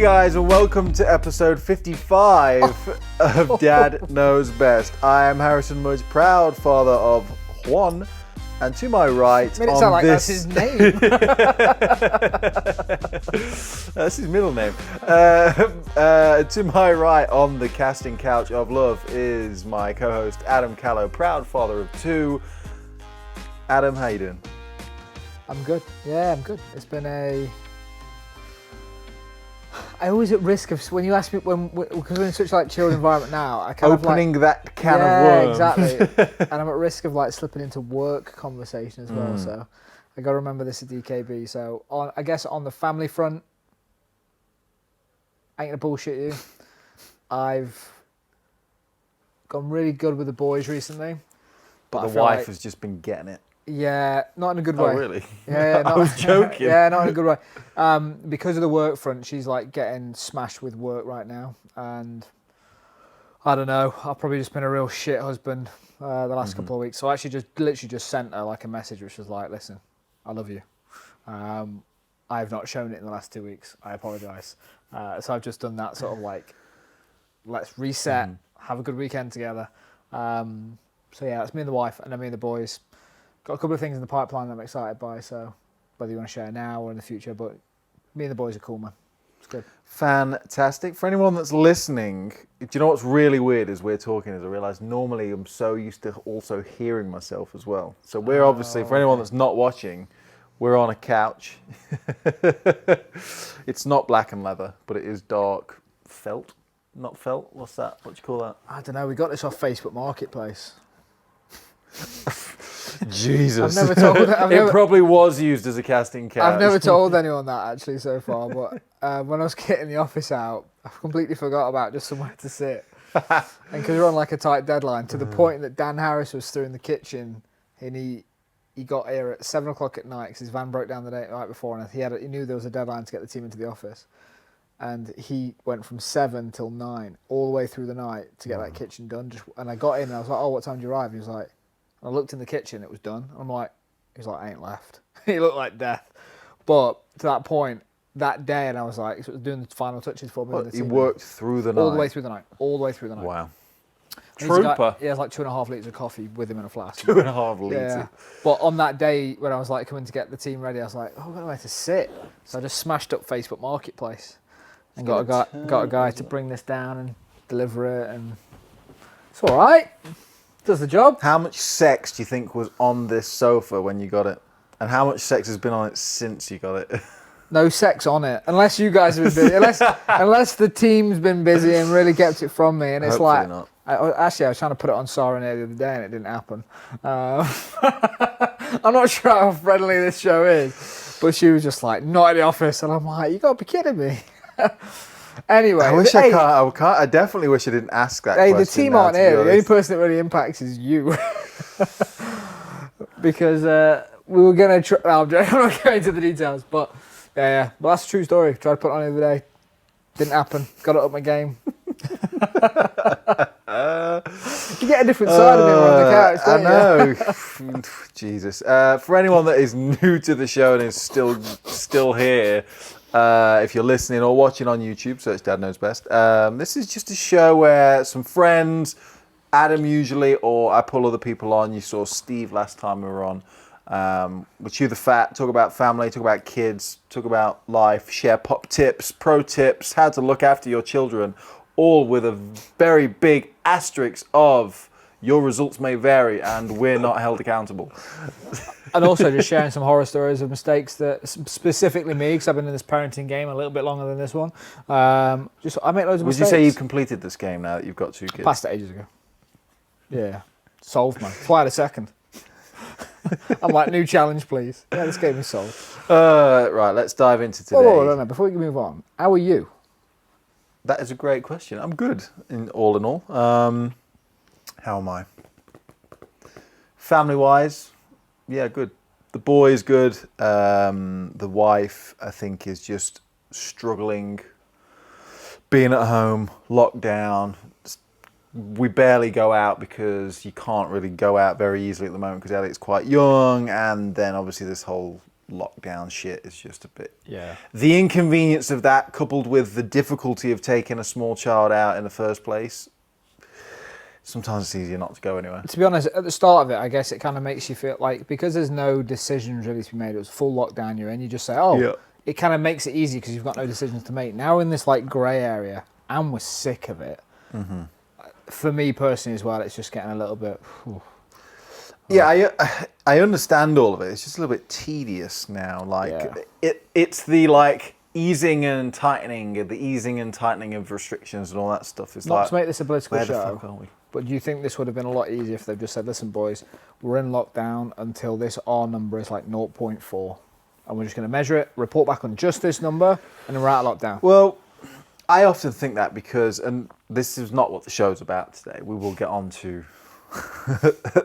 Hey guys, and welcome to episode 55 of Dad Knows Best. I am Harrison Mudge, proud father of Juan, and to my right Made it sound like that's his name. That's his middle name. To my right on the casting couch of love is my co-host Adam Callow, proud father of two. Adam, how you doing? I'm good. Yeah, I'm good. It's been I always at risk of, when you ask me, because we're in such like chilled environment now, I kind Opening of that can of yeah, worms. exactly. And I'm at risk of like slipping into work conversation as well. So I got to remember this at DKB. So I guess on the family front, I ain't gonna bullshit you. I've gone really good with the boys recently, But I the feel wife like- has just been getting it. Yeah, not in a good Oh, way. really? Yeah, I was joking. Yeah, not in a good way. Because of the work front, she's like getting smashed with work right now, and I don't know. I've probably just been a real shit husband the last couple of weeks. So I actually literally just sent her like a message which was like, "Listen, I love you. I have not shown it in the last 2 weeks. I apologise." So I've just done that sort of like, let's reset, have a good weekend together. So yeah, it's me and the wife, and then me and the boys. Got a couple of things in the pipeline that I'm excited by, so whether you want to share now or in the future, but me and the boys are cool, man. It's good. Fantastic. For anyone that's listening, do you know what's really weird as we're talking is I realise normally I'm so used to also hearing myself as well. So we're obviously, for anyone that's not watching, we're on a couch. It's not black and leather, but it is dark felt. Not felt? What's that? What do you call that? I don't know, we got this off Facebook Marketplace. Jesus. I've never told It probably was used as a casting couch. I've never told anyone that actually so far, but when I was getting the office out, I completely forgot about just somewhere to sit. And because we're on like a tight deadline, to the point that Dan Harris was through in the kitchen, and he got here at 7 o'clock at night because his van broke down the night before, and he knew there was a deadline to get the team into the office. And he went from 7 till 9, all the way through the night to get that kitchen done. And I got in and I was like, "Oh, what time did you arrive?" He was like, I looked in the kitchen, it was done. I'm like, he was like, "I ain't left." He looked like death. But to that point, that day, and I was like, he was doing the final touches for me. Well, he worked through the night. All the way through the night. All the way through the night. Wow. And he's a guy- Trooper. He has like 2.5 litres of coffee with him in a flask. 2.5 litres. Yeah. But on that day, when I was like coming to get the team ready, I was like, "Oh, I've got nowhere to sit." So I just smashed up Facebook Marketplace and got a guy to bring this down and deliver it, and it's all right. Does the job. How much sex do you think was on this sofa when you got it? And how much sex has been on it since you got it? No sex on it, unless you guys have been busy. unless the team's been busy and really kept it from me. And it's Hopefully like, not. I was trying to put it on Sarah the other day and it didn't happen. I'm not sure how friendly this show is, but she was just like, "Not in the office," and I'm like, "You got to be kidding me." Anyway, I definitely wish I didn't ask that question. The team now, aren't to be here. The only honest. person that really impacts is you. Because we were going to... I'm not going into the details, but yeah. Well, that's a true story. Tried to put it on the other day. Didn't happen. Got it up my game. You get a different side of me on the couch, don't I know. Jesus. For anyone that is new to the show and is still here, if you're listening or watching on YouTube, search Dad Knows Best. This is just a show where some friends, Adam usually, or I pull other people on. You saw Steve last time we were on. We chew the fat, talk about family, talk about kids, talk about life, share pop tips, pro tips, how to look after your children, all with a very big asterisk of your results may vary and we're not held accountable. And also just sharing some horror stories of mistakes that, specifically me, because I've been in this parenting game a little bit longer than this one. I make loads of Would you mistakes. say you've completed this game now that you've got two kids? Passed it ages ago. Yeah. Solved, man. Fly a second. I'm like, new challenge, please. Yeah, this game is solved. Right, let's dive into today. No. Before we move on, how are you? That is a great question. I'm good, in all. How am I? Family-wise, yeah, good. The boy's good. The wife, I think, is just struggling. Being at home, locked down. We barely go out because you can't really go out very easily at the moment because Elliot's quite young, and then obviously this whole lockdown shit is just a bit. Yeah. The inconvenience of that, coupled with the difficulty of taking a small child out in the first place, sometimes it's easier not to go anywhere. To be honest, at the start of it, I guess it kind of makes you feel like, because there's no decisions really to be made, it was full lockdown you're in, you just say, it kind of makes it easy because you've got no decisions to make. Now we're in this like grey area, and we're sick of it. Mm-hmm. For me personally as well, it's just getting a little bit... Yeah, I understand all of it. It's just a little bit tedious now. Like it's the like easing and tightening of restrictions and all that stuff. It's Not to make this a political where the show, fuck are we? but do you think this would have been a lot easier if they've just said, listen boys, we're in lockdown until this R number is like 0.4 and we're just going to measure it, report back on just this number, and then we're out of lockdown? Well, I often think that because, and this is not what the show's about today, we will get on to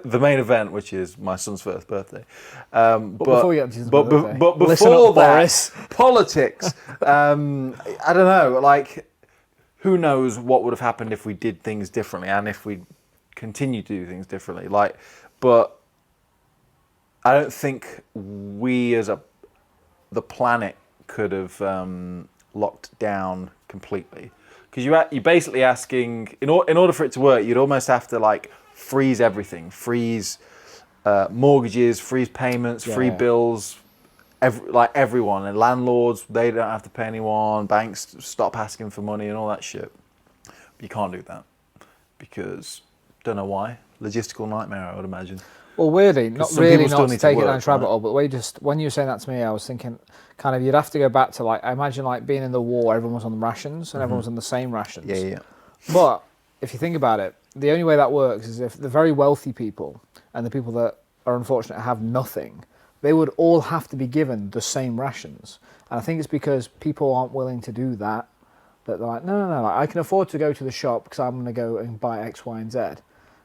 the main event, which is my son's first birthday. But before we get into his but birthday, before listen up, that, Boris. politics. I don't know. Like, who knows what would have happened if we did things differently, and if we continue to do things differently. Like, but I don't think we as the planet could have locked down completely, because you're basically asking, in order for it to work, you'd almost have to like freeze everything, freeze mortgages, freeze payments, free bills, everyone, and landlords, they don't have to pay anyone, banks stop asking for money and all that shit. But you can't do that because, don't know why, logistical nightmare, I would imagine. Well, weirdly, not some really, people not still to need to take it work, down a rabbit right? hole, but when you were saying that to me, I was thinking, kind of, you'd have to go back to like, I imagine like being in the war, everyone was on rations and everyone was on the same rations. Yeah. But if you think about it, the only way that works is if the very wealthy people and the people that are unfortunate have nothing, they would all have to be given the same rations. And I think it's because people aren't willing to do that, that they're like, no, like, I can afford to go to the shop because I'm going to go and buy X, Y, and Z.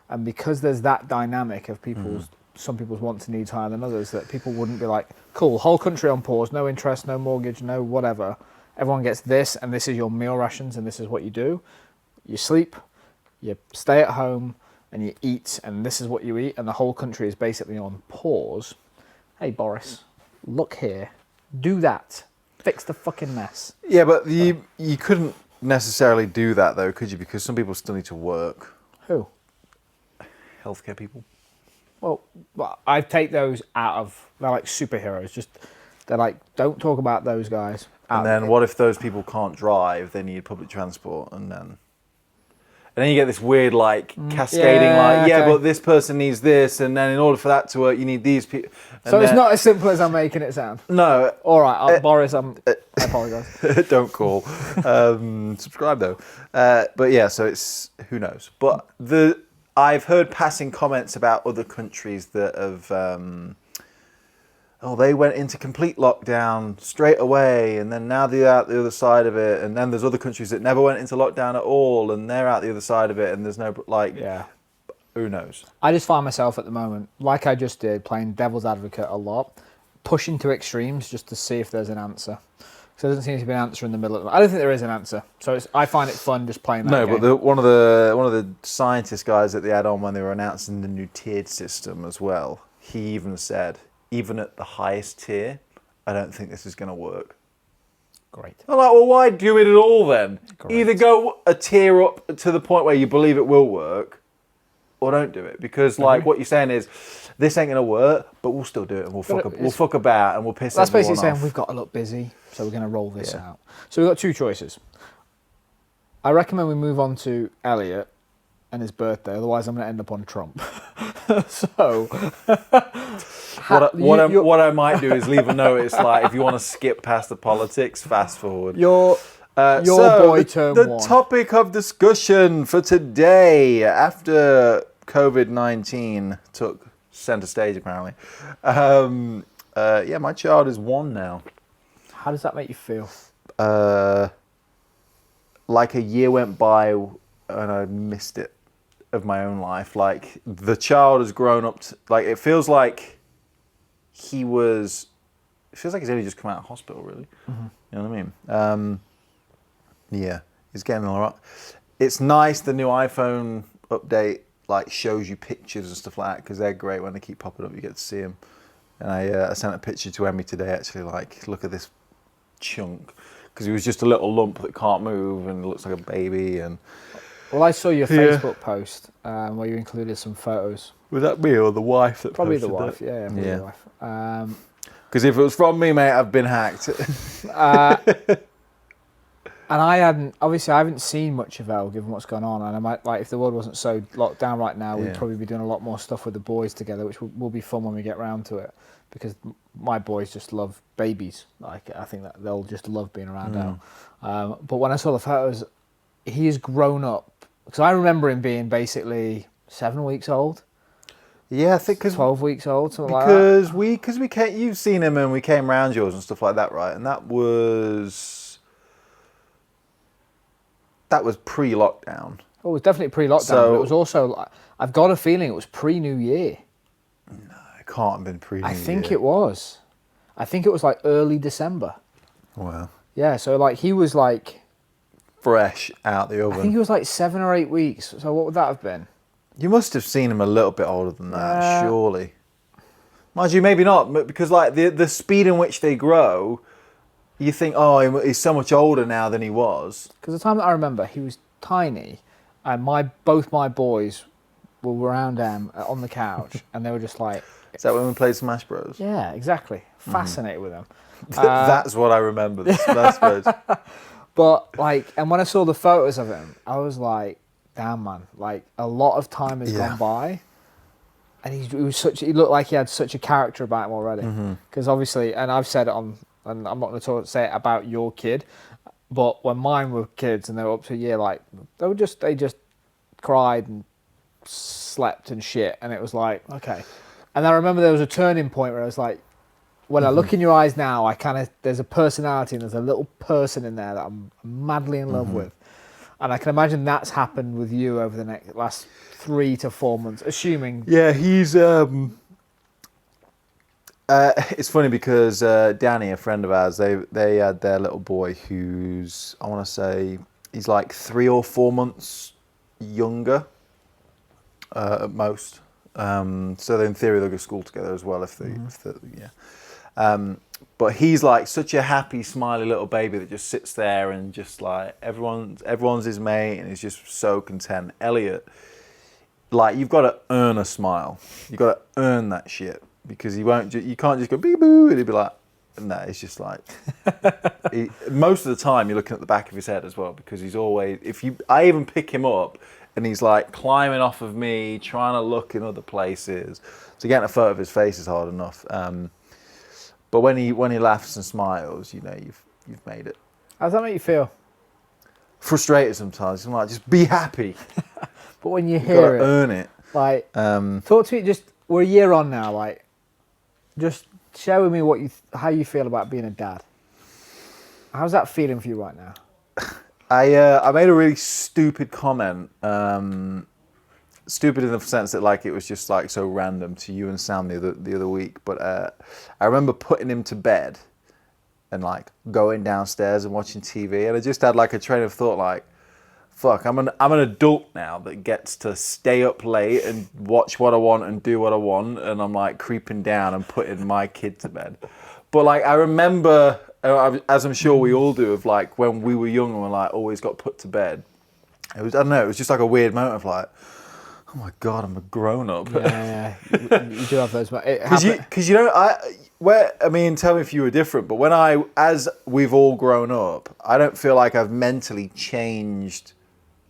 And because there's that dynamic of some people's wants and needs higher than others, that people wouldn't be like, cool, whole country on pause, no interest, no mortgage, no whatever. Everyone gets this, and this is your meal rations, and this is what you do. You sleep, you stay at home, and you eat, and this is what you eat, and the whole country is basically on pause. Hey, Boris, look here, do that, fix the fucking mess. Yeah, but you couldn't necessarily do that though, could you? Because some people still need to work. Who? Healthcare people. Well, I take those out of, they're like superheroes, they're like, don't talk about those guys. And then what if those people can't drive? They need public transport, and then you get this weird like cascading, okay. but this person needs this, and then in order for that to work, you need these people. So it's not as simple as I'm making it sound. No. All right, Boris, I apologise. Don't call. Subscribe though. But yeah, so it's, who knows? But I've heard passing comments about other countries that have, they went into complete lockdown straight away, and then now they're out the other side of it, and then there's other countries that never went into lockdown at all, and they're out the other side of it, and there's no, who knows? I just find myself at the moment, like I just did, playing devil's advocate a lot, pushing to extremes just to see if there's an answer. So there doesn't seem to be an answer in the middle of it. I don't think there is an answer. So I find it fun just playing that game. But one of the scientist guys that they had on when they were announcing the new tiered system as well, he even said, even at the highest tier, I don't think this is going to work. Great. I'm like, well, why do it at all then? Great. Either go a tier up to the point where you believe it will work, or don't do it. Because like what you're saying is, this ain't going to work, but we'll still do it, and we'll fuck about, and we'll piss That's everyone basically saying off. we've got to look busy, so we're going to roll this out. So we've got two choices. I recommend we move on to Elliot and his birthday, otherwise I'm going to end up on Trump. So, what I might do is leave a note. It's like, if you want to skip past the politics, fast forward. Your So boy term the one. topic of discussion for today, after COVID-19 took center stage apparently. My child is 1 now. How does that make you feel? Like a year went by and I missed it of my own life. Like, the child has grown up to, like, it feels like he's only just come out of hospital, really. Mm-hmm. You know what I mean? Yeah, he's getting all right. It's nice, the new iPhone update like shows you pictures and stuff like that, because they're great when they keep popping up. You get to see them. And I sent a picture to Emmy today, actually, like, look at this chunk. Because he was just a little lump that can't move and looks like a baby. And Well, I saw your Yeah. Facebook post where you included some photos. was that me or the wife that Probably the posted wife, yeah, probably Yeah. the wife. Because if it was from me, mate, I've been hacked. And I haven't seen much of Elle given what's gone on, and I might, like, if the world wasn't so locked down right now, we'd Yeah. probably be doing a lot more stuff with the boys together, which will be fun when we get round to it, because my boys just love babies. Like, I think that they'll just love being around Elle. But when I saw the photos, he has grown up, because I remember him being basically 7 weeks old, Yeah, I think 12 weeks old, something like that. because we came, you've seen him and we came round yours and stuff like that, right? And that was pre-lockdown. Oh, it was definitely pre-lockdown, So- but it was also, I've got a feeling it was pre-New Year. It can't have been pre. I think it was. I think it was like early December. Wow. Yeah, so like he was like, Fresh out the I think oven. he was like 7 or 8 weeks. So what would that have been? You must have seen him a little bit older than that, Yeah. surely. Mind you, maybe not, but because like the speed in which they grow, you think, oh, he's so much older now than he was. Because the time that I remember, he was tiny, and both my boys were around him on the couch, and they were just like, Is that when we played Smash Bros? yeah, exactly, fascinated with him. That's what I remember. The Smash Bros. But like, and when I saw the photos of him, I was like, damn, man, like a lot of time has Yeah. gone by, and he looked like he had such a character about him already. Because obviously, and I've said it on, and I'm not going to say it about your kid, but when mine were kids and they were up to a year, like they just cried and slept and shit, and it was like, okay. And I remember there was a turning point where I was like, when I look in your eyes now, there's a personality and there's a little person in there that I'm madly in love with. And I can imagine that's happened with you over the last 3 to 4 months, assuming. Yeah, he's. It's funny because Danny, a friend of ours, they had their little boy who's, I want to say, he's like 3 or 4 months younger at most. So in theory they'll go to school together as well if they, yeah. But he's like such a happy, smiley little baby that just sits there and just like everyone's his mate and he's just so content. Elliot, like you've got to earn a smile. You've got to earn that shit because you can't just go bee boo and he'd be like, no, it's just like most of the time you're looking at the back of his head as well because he's always I even pick him up and he's like climbing off of me, trying to look in other places. So getting a photo of his face is hard enough. But when he laughs and smiles, you know you've made it. How does that make you feel? Frustrated sometimes. I'm like, just be happy. But when you You've got hear to it, earn it. like, talk to me. Just we're a year on now. Like, just share with me how you feel about being a dad. How's that feeling for you right now? I made a really stupid comment. Stupid in the sense that like it was just like so random to you and Sam the other week. But I remember putting him to bed and like going downstairs and watching TV, and I just had like a train of thought like, fuck, I'm an adult now that gets to stay up late and watch what I want and do what I want, and I'm like creeping down and putting my kid to bed. But like I remember, as I'm sure we all do, of like when we were young and we like always got put to bed. It was, I don't know, it was just like a weird moment of like, oh my God, I'm a grown up. Yeah, you do have those. Because you know, I mean, tell me if you were different, but as we've all grown up, I don't feel like I've mentally changed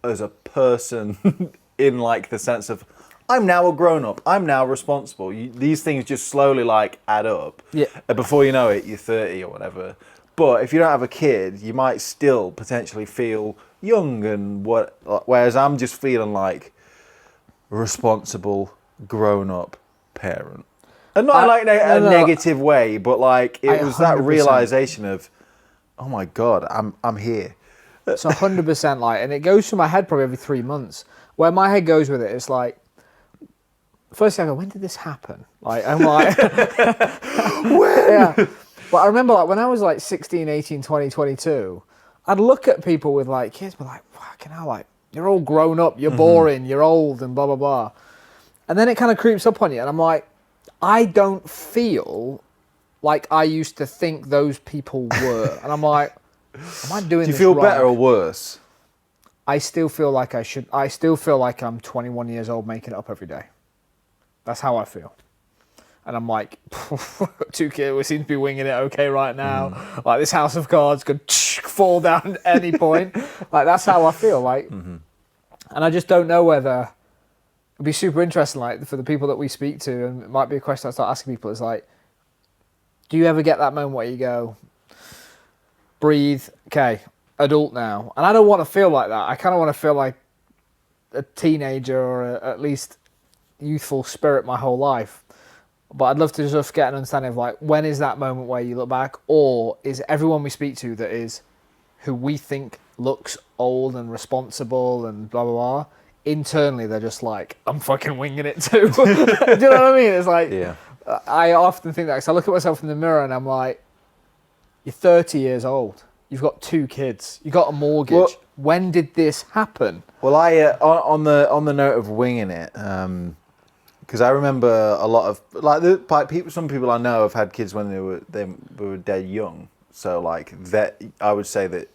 as a person in like the sense of, I'm now a grown up, I'm now responsible. These things just slowly like add up. Yeah. And before you know it, you're 30 or whatever. But if you don't have a kid, you might still potentially feel young and whereas I'm just feeling like responsible, grown-up parent, and not in like a negative way, but like it was that 100%. realization of, oh my God, I'm here. It's 100% like, and it goes through my head probably every 3 months. Where my head goes with it, it's like, first I go, when did this happen? Like, I'm like, when? Yeah. But I remember like when I was like 16, 18, 20, 22, I'd look at people with like kids, but like, fucking hell, like, you're all grown up, you're boring, you're old, and blah, blah, blah. And then it kind of creeps up on you, and I'm like, I don't feel like I used to think those people were. And I'm like, am I doing this Do you feel wrong? better or worse? I still feel like I should. I still feel like I'm 21 years old making it up every day. That's how I feel. And I'm like, 2 kids, we seem to be winging it okay right now. Like this house of cards could fall down at any point. Like that's how I feel. Like, and I just don't know whether it'd be super interesting. Like for the people that we speak to, and it might be a question I start asking people. Is like, do you ever get that moment where you go, breathe, okay, adult now? And I don't want to feel like that. I kind of want to feel like a teenager or at least youthful spirit my whole life. But I'd love to just get an understanding of like, when is that moment where you look back, or is everyone we speak to that is who we think looks old and responsible and blah, blah, blah, internally they're just like, I'm fucking winging it too. Do you know what I mean? It's like, Yeah. I often think that, because I look at myself in the mirror and I'm like, you're 30 years old. You've got 2 kids. You got a mortgage. Well, when did this happen? Well, I on the note of winging it, because I remember a lot of like people. Some people I know have had kids when they were dead young. So like that, I would say that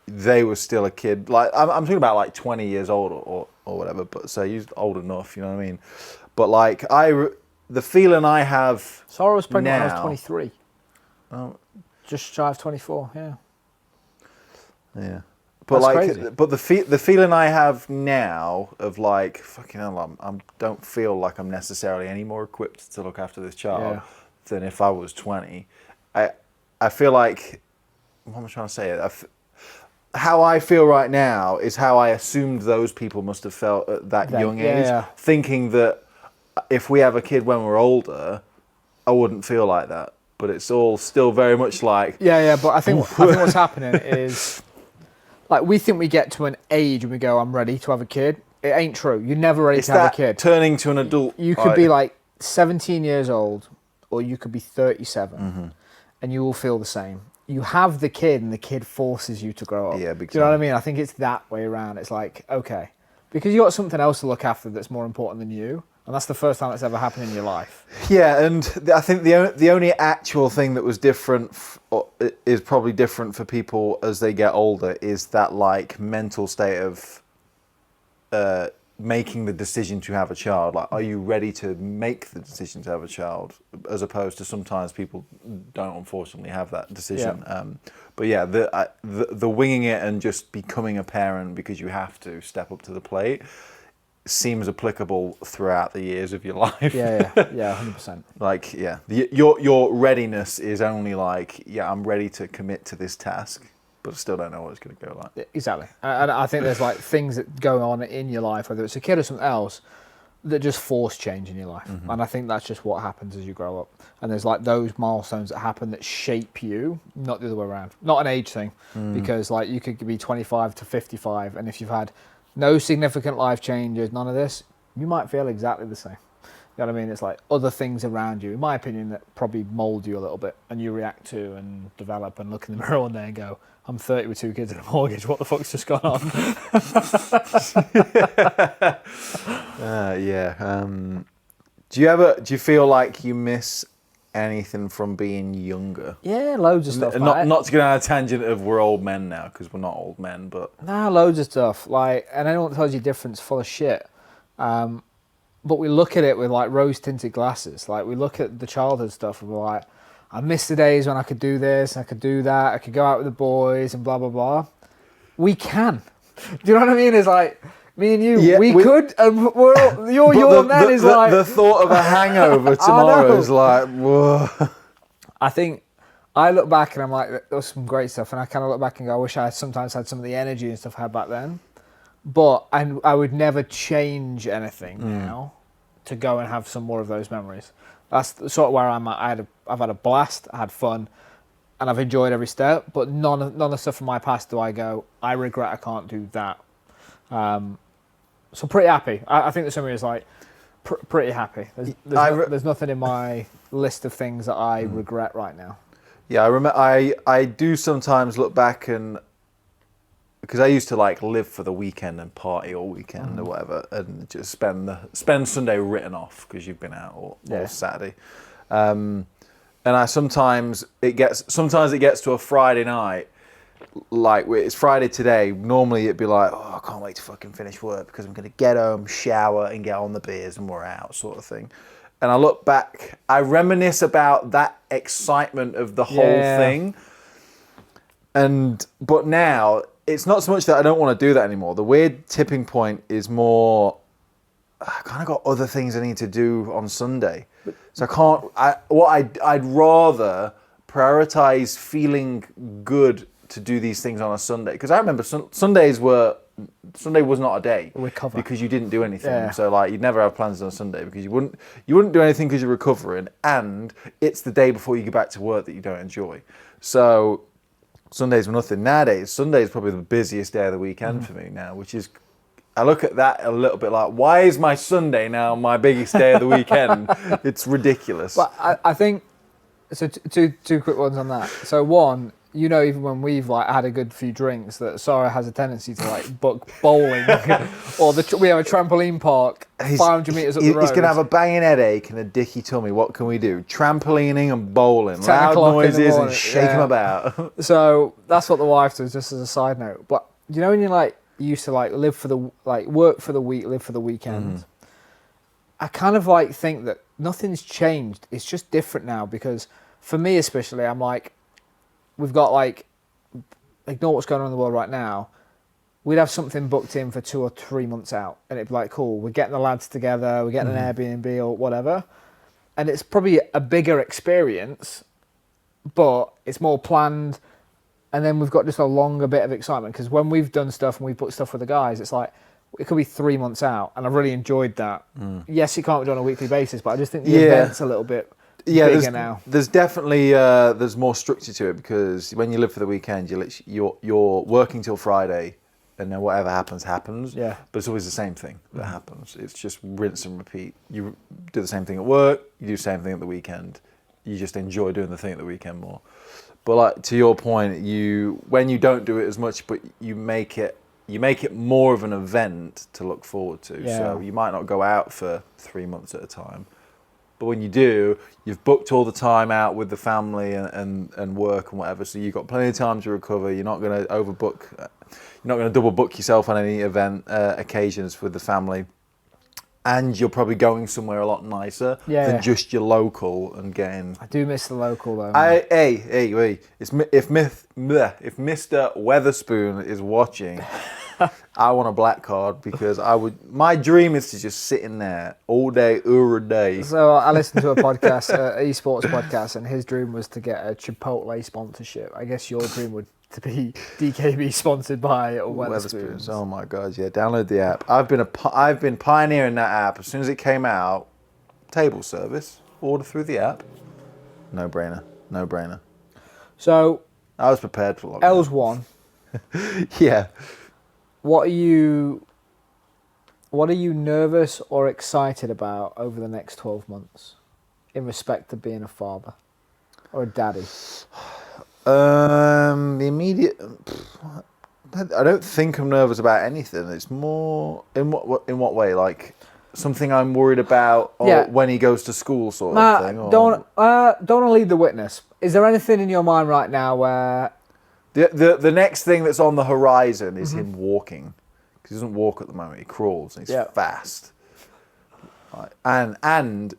they were still a kid. Like I'm talking about like 20 years old or whatever. But so you're old enough, you know what I mean? But like the feeling I have. Sarah was pregnant when I now- was 23. Oh. Just shy of 24, yeah. Yeah. But That's like, crazy. but the feeling I have now of like, fucking hell, I don't feel like I'm necessarily any more equipped to look after this child than if I was 20. I feel like, what am I trying to say? How I feel right now is how I assumed those people must have felt at that young age, thinking that if we have a kid when we're older, I wouldn't feel like that. But it's all still very much like... Yeah, but I think what's happening is, like, we think we get to an age and we go, I'm ready to have a kid. It ain't true. You're never ready to have a kid. Turning to an adult. You could be like 17 years old, or you could be 37, and you will feel the same. You have the kid, and the kid forces you to grow up. Yeah, do you know what I mean? I think it's that way around. It's like, okay, because you got something else to look after that's more important than you, and that's the first time it's ever happened in your life. Yeah, and I think the only actual thing that was different is probably different for people as they get older is that like mental state of making the decision to have a child. Like, are you ready to make the decision to have a child? As opposed to sometimes people don't unfortunately have that decision. Yeah. But yeah, the winging it and just becoming a parent because you have to step up to the plate seems applicable throughout the years of your life. Yeah, 100%. Like, yeah, your readiness is only like, yeah, I'm ready to commit to this task, but I still don't know what it's going to go like. Exactly. And I think there's like things that go on in your life, whether it's a kid or something else, that just force change in your life. And I think that's just what happens as you grow up. And there's like those milestones that happen that shape you, not the other way around. Not an age thing, because like you could be 25 to 55, and if you've had no significant life changes, none of this, you might feel exactly the same. You know what I mean? It's like other things around you, in my opinion, that probably mould you a little bit, and you react to and develop and look in the mirror one day and go, I'm 30 with 2 kids and a mortgage, what the fuck's just gone on? Do you feel like you miss anything from being younger? Yeah, loads of stuff. Not to get on a tangent of we're old men now, because we're not old men, but Nah, loads of stuff. Like, and anyone that tells you different's full of shit. But we look at it with like rose-tinted glasses. Like, we look at the childhood stuff and we're like, I miss the days when I could do this, I could do that, I could go out with the boys and blah, blah, blah. We can. Do you know what I mean? It's like, me and you, Yeah, we could, and your man is like... The thought of a hangover tomorrow is like, whoa. I think I look back and I'm like, there was some great stuff, and I kind of look back and go, I wish I had sometimes had some of the energy and stuff I had back then. But I would never change anything now to go and have some more of those memories. That's sort of where I'm at. I've had a blast, I had fun, and I've enjoyed every step. But none of the stuff from my past do I go, I regret I can't do that. So pretty happy. I think the summary is like pretty happy. There's nothing in my list of things that I regret right now. Yeah, I remember. I do sometimes look back and because I used to like live for the weekend and party all weekend or whatever, and just spend Sunday written off because you've been out or Saturday. And I sometimes it gets to a Friday night, like it's Friday today. Normally it'd be like, oh, I can't wait to fucking finish work because I'm gonna get home, shower, and get on the beers and we're out, sort of thing. And I look back, I reminisce about that excitement of the whole thing. But now it's not so much that I don't want to do that anymore. The weird tipping point is more, I kind of got other things I need to do on Sunday. So I'd rather prioritize feeling good to do these things on a Sunday. Because I remember Sunday was not a day. Recover. Because you didn't do anything. Yeah. So like you'd never have plans on Sunday because you wouldn't do anything because you're recovering, and it's the day before you go back to work that you don't enjoy. So Sundays were nothing. Nowadays, Sunday is probably the busiest day of the weekend for me now, which is, I look at that a little bit like, why is my Sunday now my biggest day of the weekend? It's ridiculous. But I think, so two quick ones on that. So one, you know, even when we've like had a good few drinks, that Sarah has a tendency to like book bowling, or we have a trampoline park 500 metres up the road. He's going to have a banging headache and a dicky tummy. What can we do? Trampolining and bowling. 10 Loud o'clock in the noises and morning, shake him about. So that's what the wife does, just as a side note. But you know when you like used to like work for the week, live for the weekend. I kind of like think that nothing's changed. It's just different now, because for me especially, I'm like, we've got like, ignore what's going on in the world right now. We'd have something booked in for 2 or 3 months out, and it'd be like, cool, we're getting the lads together, we're getting an Airbnb or whatever. And it's probably a bigger experience, but it's more planned. And then we've got just a longer bit of excitement, because when we've done stuff and we've booked stuff with the guys, it's like, it could be 3 months out, and I've really enjoyed that. Yes, it can't be done on a weekly basis, but I just think the event's a little bit bigger now. There's definitely there's more structure to it, because when you live for the weekend, you're working till Friday, and then whatever happens. Yeah. But it's always the same thing that happens. It's just rinse and repeat. You do the same thing at work. You do the same thing at the weekend. You just enjoy doing the thing at the weekend more. But like to your point, when you don't do it as much, but you make it more of an event to look forward to. Yeah. So you might not go out for 3 months at a time, but when you do, you've booked all the time out with the family and work and whatever. So you've got plenty of time to recover. You're not going to overbook. You're not going to double book yourself on any event occasions with the family. And you're probably going somewhere a lot nicer than just your local and getting. I do miss the local though. Hey, if Mr. Weatherspoon is watching, I want a black card, because my dream is to just sit in there all day, a day. So I listened to a podcast, esports podcast, and his dream was to get a Chipotle sponsorship. I guess your dream would to be DKB sponsored by Weatherspoons. Oh my God, yeah! Download the app. I've been pioneering that app. As soon as it came out, table service, order through the app. No brainer. So I was prepared for lockdown. Els one. Yeah. What are you nervous or excited about over the next 12 months in respect to being a father or a daddy? The immediate. I don't think I'm nervous about anything. It's more in what way? Like something I'm worried about, or when he goes to school, sort of thing. Or... Don't want to lead the witness. Is there anything in your mind right now where the next thing that's on the horizon is him walking? Because he doesn't walk at the moment. He crawls. And he's fast. Right. And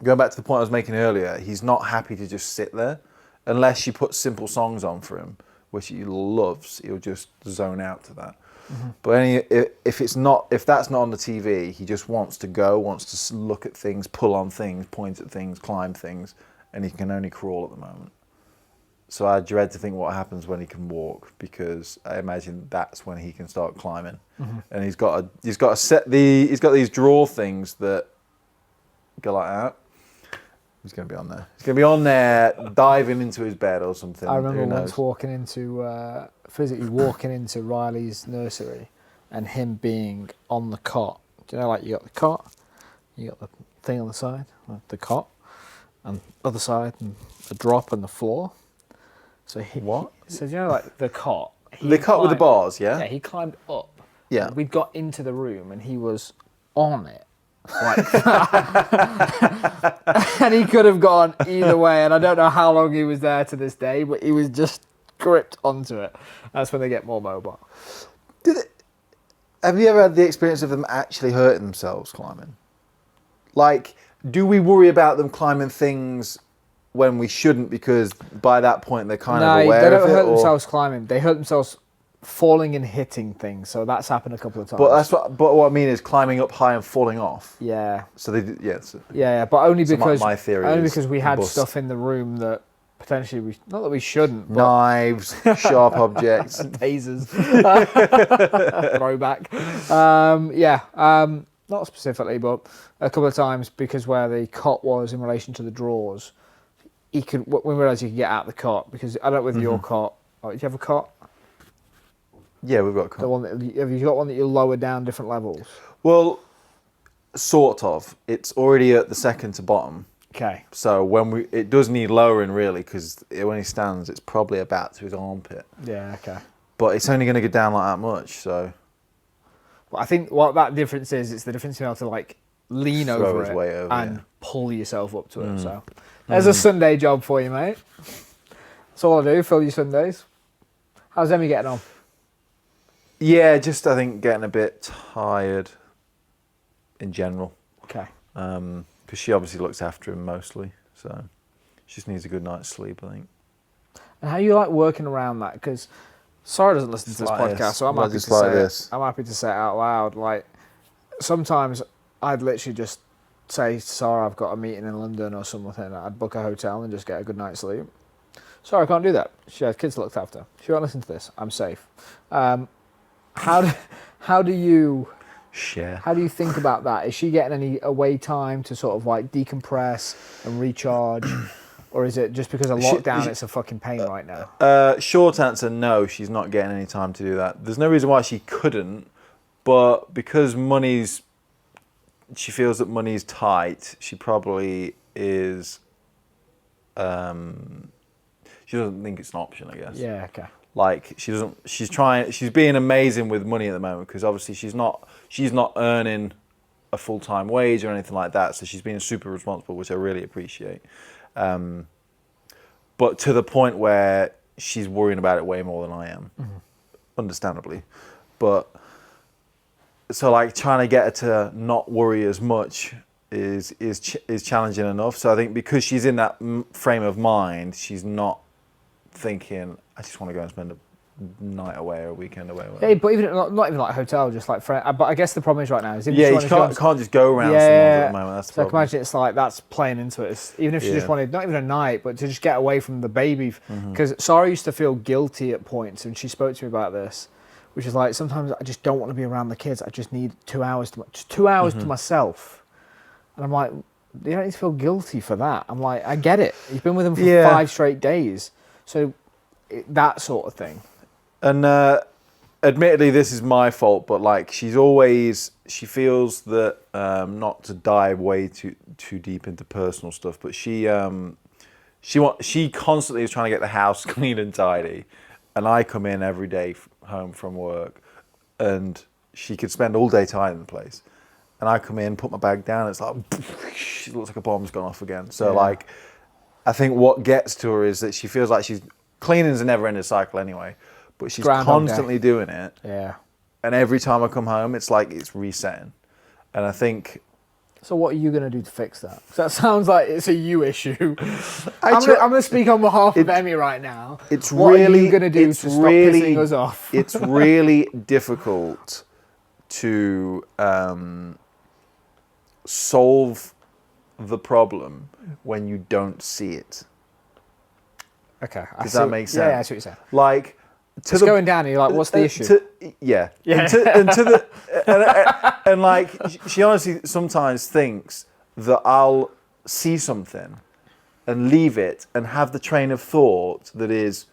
going back to the point I was making earlier, he's not happy to just sit there. Unless you put simple songs on for him, which he loves, he'll just zone out to that. But if that's not on the TV, he just wants to go, wants to look at things, pull on things, point at things, climb things, and he can only crawl at the moment. So I dread to think what happens when he can walk, because I imagine that's when he can start climbing. And he's got these draw things that go like that. He's going to be on there. He's going to be on there, diving into his bed or something. I remember once physically walking into Riley's nursery, and him being on the cot. Do you know, like you got the cot, you got the thing on the side, the cot, and other side, and the drop and the floor. So he. What? So you know, like the cot, The cot with the bars, yeah? Yeah, he climbed up. Yeah. And we'd got into the room and he was on it. Like that. And he could have gone either way. And I don't know how long he was there to this day, but he was just gripped onto it. That's when they get more mobile. Have you ever had the experience of them actually hurting themselves climbing? Like, do we worry about them climbing things when we shouldn't because by that point they're kind of aware of it? They don't hurt themselves climbing. They hurt themselves falling and hitting things. So that's happened a couple of times. But what I mean is climbing up high and falling off. Yeah. So they did, yeah. Yeah, but only So because my theory only is because we had bust. stuff in the room that potentially not that we shouldn't, but Knives, sharp objects. tasers, throwback. Not specifically, but a couple of times because where the cot was in relation to the drawers, we realised you could get out the cot because I don't know with your cot. Oh, do you have a cot? Yeah, we've got a The cot. one have you got one that you lower down different levels? Well, sort of. It's already at the second to bottom. Okay. So it does need lowering really because when he stands, it's probably about to his armpit. Yeah. Okay. But it's only going to go down like that much. So Well, I think what that difference is, it's the difference in how to like lean Throw over his it weight over, and yeah. pull yourself up to it. So there's a Sunday job for you, mate. That's all I do, fill your Sundays. How's Emmy getting on? yeah, just I think getting a bit tired in general Okay. because she obviously looks after him mostly. So she just needs a good night's sleep, I think. And how you like working around that? Because Sarah doesn't listen to this like podcast, this. so I'm Well, happy to just like say this. it. I'm happy to say it out loud. Like sometimes I'd literally just say to Sarah, I've got a meeting in London or something. I'd book a hotel and just get a good night's sleep. Sarah can't do that. She has kids looked after. She won't listen to this. I'm safe. How do you think about that? Is she getting any away time to sort of like decompress and recharge? Or is it just because of lockdown it's a fucking pain right now? Short answer, no, she's not getting any time to do that. There's no reason why she couldn't, but because she feels that money's tight, she probably is, she doesn't think it's an option, I guess. Yeah, okay. Like she's being amazing with money at the moment because obviously she's not earning a full-time wage or anything like that, so she's being super responsible, which I really appreciate. But to the point where she's worrying about it way more than I am, understandably. But so like trying to get her to not worry as much is challenging enough. So I think because she's in that frame of mind, she's not thinking, I just want to go and spend a night away or a weekend away. Yeah, but even not even like a hotel, just like friend. But I guess the problem is right now is Yeah, you can't just go around someone's at the moment. That's the so I can problem. imagine it's like that's playing into it. Even if she just Yeah. wanted not even a night, but to just get away from the baby. Because Sarah used to feel guilty at points, and she spoke to me about this, which is like sometimes I just don't want to be around the kids. I just need 2 hours to myself, and I'm like, you don't need to feel guilty for that. I'm like, I get it. You've been with them for 5 straight days, so that sort of thing. And admittedly, this is my fault, but like she feels that not to dive way too deep into personal stuff, but she constantly is trying to get the house clean and tidy, and I come in every day home from work, and she could spend all day tidying the place, and I come in, put my bag down, it's like it looks like a bomb's gone off again. So like, I think what gets to her is that she feels like cleaning's a never-ending cycle anyway. But she's constantly doing it. Yeah. And every time I come home, it's like it's resetting. And I think... So what are you going to do to fix that? 'Cause that sounds like it's a you issue. I'm going to speak on behalf of Emmy right now. What are you going to do to stop pissing us off? It's really difficult to solve the problem when you don't see it. Okay. Does that make sense? Yeah, I see what you're saying. Like... It's going down and you're like, what's the issue? Yeah. Yeah. And like, she honestly sometimes thinks that I'll see something and leave it and have the train of thought that is,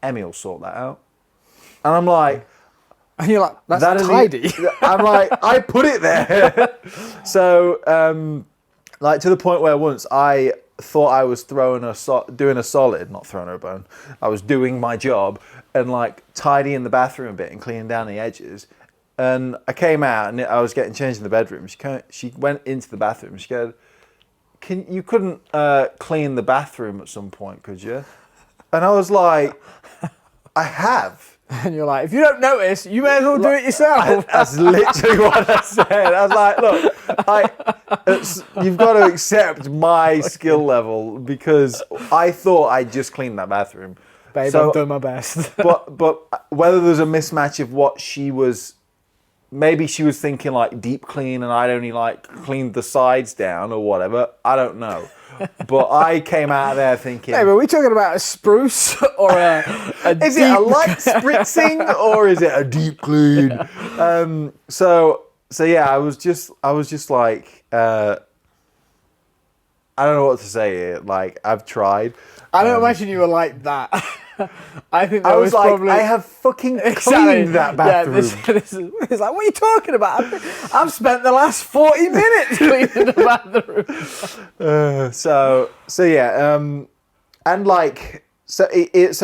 Emmy will sort that out. And I'm like... And you're like, that's tidy. I'm like, I put it there. So, like to the point where once I thought I was doing a solid, not throwing her a bone, I was doing my job, and like tidying the bathroom a bit and cleaning down the edges. And I came out and I was getting changed in the bedroom. She went into the bathroom. She goes, you couldn't clean the bathroom at some point, could you? And I was like, I have. And you're like, if you don't notice, you may as well do it yourself. That's literally what I said. I was like, look, you've got to accept my skill level because I thought I just cleaned that bathroom. Babe, I've done my best. but whether there's a mismatch of what she was, maybe she was thinking like deep clean and I'd only like cleaned the sides down or whatever. I don't know. But I came out of there thinking... Hey, are we talking about a spruce or a is it a light spritzing or is it a deep clean? So yeah, I was just like, I don't know what to say here. Like, I've tried. I don't imagine you were like that. I think I was like, probably... I have fucking cleaned that bathroom. Yeah, it's like, what are you talking about? I've spent the last 40 minutes cleaning the bathroom. So yeah, and like, so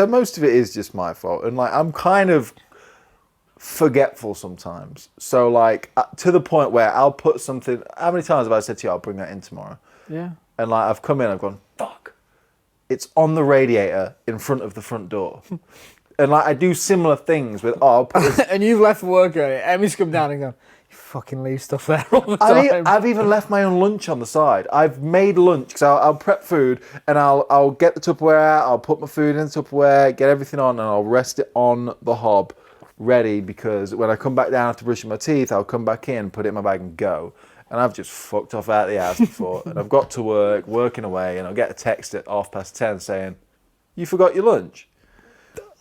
most of it is just my fault, and like, I'm kind of forgetful sometimes. So like, to the point where I'll put something. How many times have I said to you, I'll bring that in tomorrow? Yeah. And like, I've come in, I've gone, fuck. It's on the radiator in front of the front door. And like I do similar things with I'll put this... And you've left work early. Emmy's come down and gone, you fucking leave stuff there all the time. I've even left my own lunch on the side. I've made lunch because I'll prep food and I'll get the Tupperware out, I'll put my food in the Tupperware, get everything on, and I'll rest it on the hob ready because when I come back down after brushing my teeth, I'll come back in, put it in my bag and go. And I've just fucked off out of the house before. And I've got to work, working away, and I'll get a text at 10:30 saying, you forgot your lunch.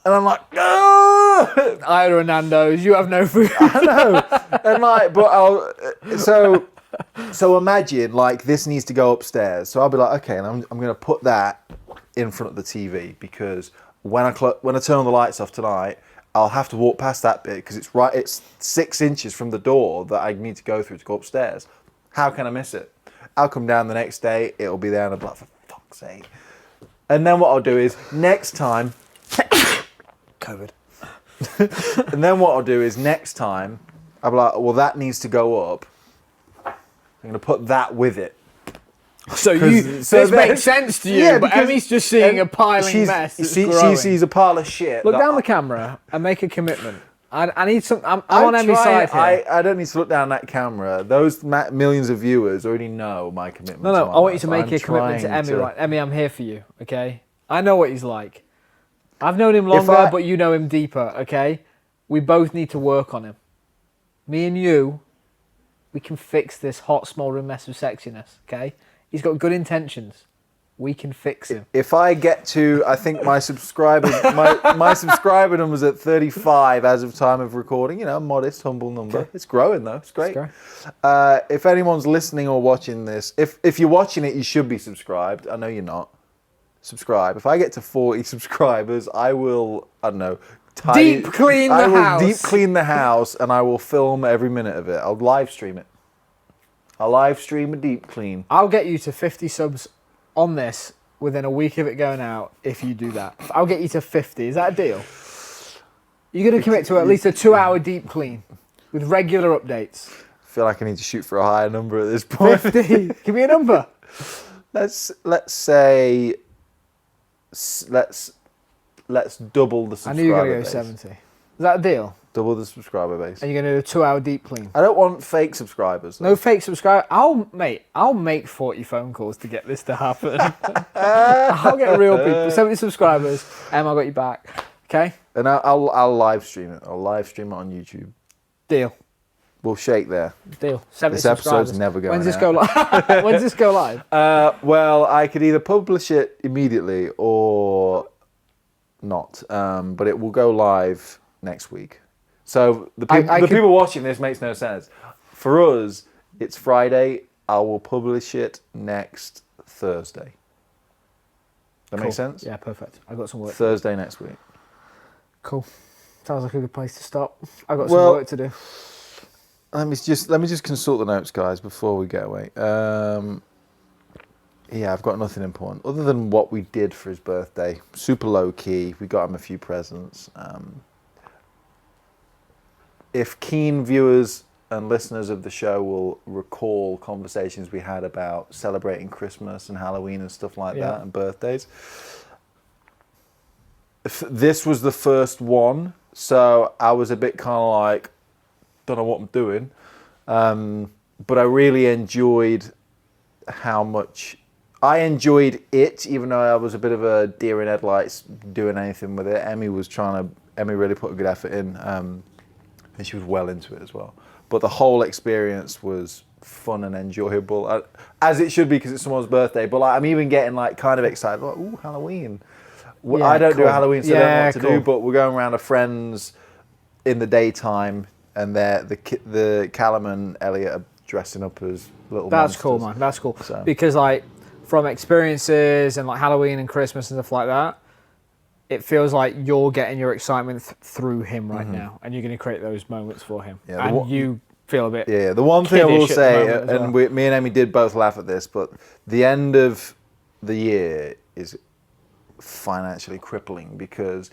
And I'm like, ah! I order a Nando's, you have no food. I know. And like, but so imagine like this needs to go upstairs. So I'll be like, okay, and I'm going to put that in front of the TV because when I turn on the lights off tonight, I'll have to walk past that bit because it's 6 inches from the door that I need to go through to go upstairs. How can I miss it? I'll come down the next day, it'll be there, and I'll be like, for fuck's sake. And then what I'll do is, next time... COVID. And then what I'll do is, next time, I'll be like, well, that needs to go up. I'm going to put that with it. So this makes sense to you, but Emmy's just seeing a piling mess. She sees a pile of shit. Look down the camera and make a commitment. I need some. I'm on Emmy's side here. I don't need to look down that camera. Those millions of viewers already know my commitment. No, I want you to make a commitment to Emmy. Right, Emmy, I'm here for you. Okay, I know what he's like. I've known him longer, but you know him deeper. Okay, we both need to work on him. Me and you, we can fix this hot, smouldering mess of sexiness. Okay, he's got good intentions. We can fix him. If I get to, I think my subscriber number's at 35 as of time of recording. You know, modest, humble number. Okay. It's growing though. It's great. If anyone's listening or watching this, if you're watching it, you should be subscribed. I know you're not. Subscribe. If I get to 40 subscribers, I will. I don't know. Deep clean the house, and I will film every minute of it. I'll live stream it. I'll live stream a deep clean. I'll get you to 50 subs on this within a week of it going out if you do that. I'll get you to 50. Is that a deal? You're going to commit to at least a 2-hour deep clean with regular updates. I feel like I need to shoot for a higher number at this point. 50. Give me a number. Let's say let's double the subscriber base. I knew you were going to go 70. Is that a deal? Double the subscriber base. And you're going to do a 2-hour deep clean. I don't want fake subscribers. Though. No fake subscribers. I'll make 40 phone calls to get this to happen. I'll get real people. 70 subscribers. I got you back. Okay? And I'll live stream it. I'll live stream it on YouTube. Deal. We'll shake there. Deal. 70 this episode's never going When's this go live? When's this go live? Well, I could either publish it immediately or not. But it will go live next week. So the people watching this makes no sense. For us, it's Friday. I will publish it next Thursday. That makes sense? Yeah, perfect. I've got some work. Thursday next week. Cool. Sounds like a good place to stop. I've got some work to do. Let me just consult the notes, guys, before we get away. Yeah, I've got nothing important other than what we did for his birthday. Super low key. We got him a few presents. If keen viewers and listeners of the show will recall conversations we had about celebrating Christmas and Halloween and stuff like that, and birthdays, this was the first one, so I was a bit kind of like, don't know what I'm doing, but I really enjoyed how much I enjoyed it, even though I was a bit of a deer in headlights doing anything with it. Emmy really put a good effort in, and she was well into it as well. But the whole experience was fun and enjoyable, as it should be because it's someone's birthday. But like, I'm even getting like kind of excited, like, ooh, Halloween. Yeah, I don't do cool. Halloween, so I don't know what to cool. do. But we're going around to friends in the daytime, and the Callum and Elliot are dressing up as little That's monsters. cool, man. That's cool. So. Because like from experiences and like Halloween and Christmas and stuff like that, it feels like you're getting your excitement through him right now, and you're going to create those moments for him. Yeah, and you feel a bit. Yeah, the one thing I will kiddish at the say, moment as and well. me and Emmy did both laugh at this, but the end of the year is financially crippling because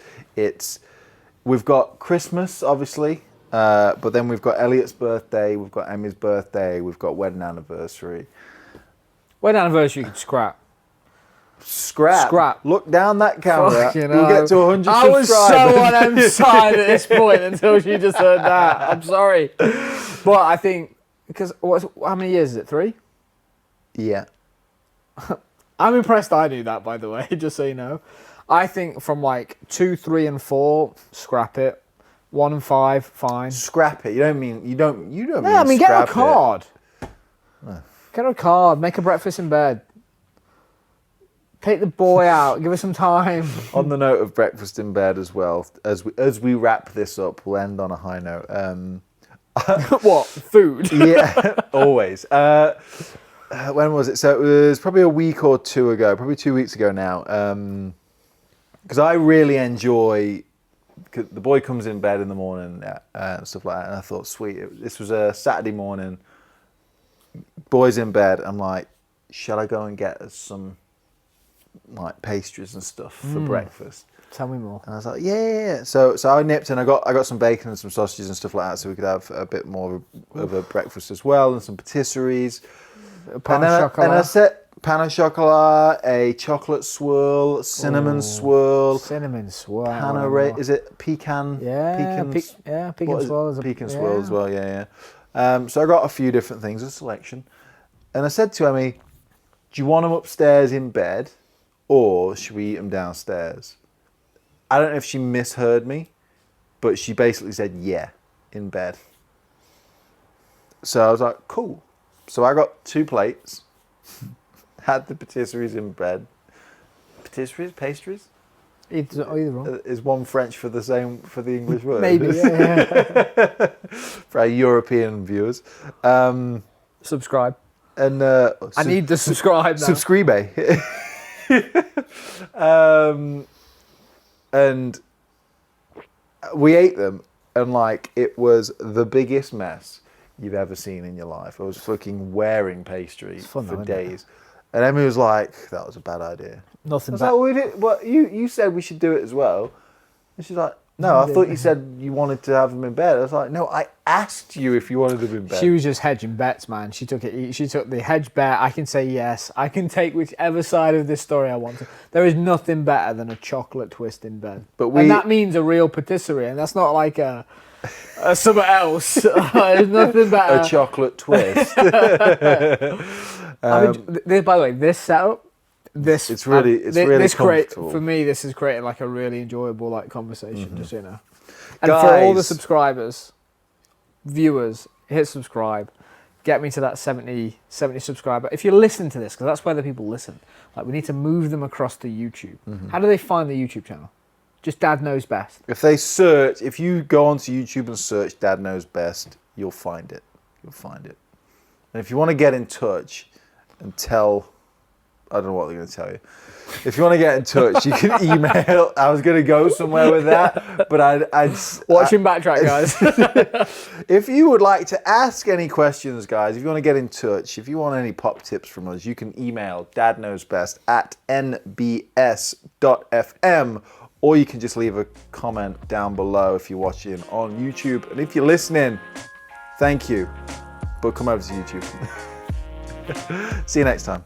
we've got Christmas, obviously, but then we've got Elliot's birthday, we've got Emmy's birthday, we've got wedding anniversary. Wedding anniversary you could scrap. Scrap. Look down that camera. Fucking We'll hell. get to 100 I was subscribers. so on M's side at this point until she just heard that. I'm sorry. But I think, because how many years is it? 3? Yeah. I'm impressed I knew that, by the way, just so you know. I think from like 2, 3, and 4, scrap it. 1 and 5, fine. Scrap it. You don't mean Yeah, I mean, get her a scrap it. card. Get her a card. Make her breakfast in bed. Take the boy out. Give her some time. On the note of breakfast in bed as well, as we wrap this up, we'll end on a high note. What? Food? Yeah, always. When was it? So it was probably a week or two ago, probably 2 weeks ago now. Because I really enjoy, cause the boy comes in bed in the morning and stuff like that, and I thought, sweet, this was a Saturday morning, boy's in bed, I'm like, shall I go and get us some like pastries and stuff for breakfast? Tell me more. And I was like, yeah. So I nipped and I got some bacon and some sausages and stuff like that, so we could have a bit more of a breakfast as well, and some patisseries. Pain And au I chocolat. set pain au chocolat, a chocolate swirl, cinnamon swirl, Cinnamon swirl. is it pecan? Yeah, pecan What is it? swirl. Is a, Pecan swirl as well, yeah. So I got a few different things, a selection. And I said to Emmy, do you want them upstairs in bed, or should we eat them downstairs? I don't know if she misheard me, but she basically said, yeah, in bed. So I was like, cool. So I got 2 plates, had the patisseries in bed. Patisseries? Pastries? either wrong. Is one French for the English word? Maybe, yeah. For our European viewers. Subscribe. And I need to subscribe now. subscribe. And we ate them, and like it was the biggest mess you've ever seen in your life. I was fucking wearing pastry fun for though, isn't it? days, and Emmy was like, "That was a bad idea." Nothing I was bad. like, "We did. Well, you said we should do it as well," and she's like, "No, I thought you said you wanted to have them in bed." I was like, "No, I asked you if you wanted them in bed." She was just hedging bets, man. She took it. She took the hedge bet. I can say yes. I can take whichever side of this story I want to. There is nothing better than a chocolate twist in bed. But and that means a real patisserie, and that's not like a something else. There's nothing better. a chocolate twist. I mean, by the way, this setup, It's really comfortable. for me. This is creating like a really enjoyable like conversation, just so you know. And for all the Guys. subscribers, viewers, hit subscribe. Get me to that 70 subscriber. If you listen to this, because that's where the people listen. Like we need to move them across to YouTube. How do they find the YouTube channel? Just Dad Knows Best. If you go onto YouTube and search Dad Knows Best, you'll find it. You'll find it. And if you want to get in touch and tell I don't know what they're going to tell you. If you want to get in touch, you can email. I was going to go somewhere with that, but I'd Watch him backtrack, guys. If you would like to ask any questions, guys, if you want to get in touch, if you want any pop tips from us, you can email dadknowsbest@nbs.fm, or you can just leave a comment down below if you're watching on YouTube. And if you're listening, thank you. But come over to YouTube. See you next time.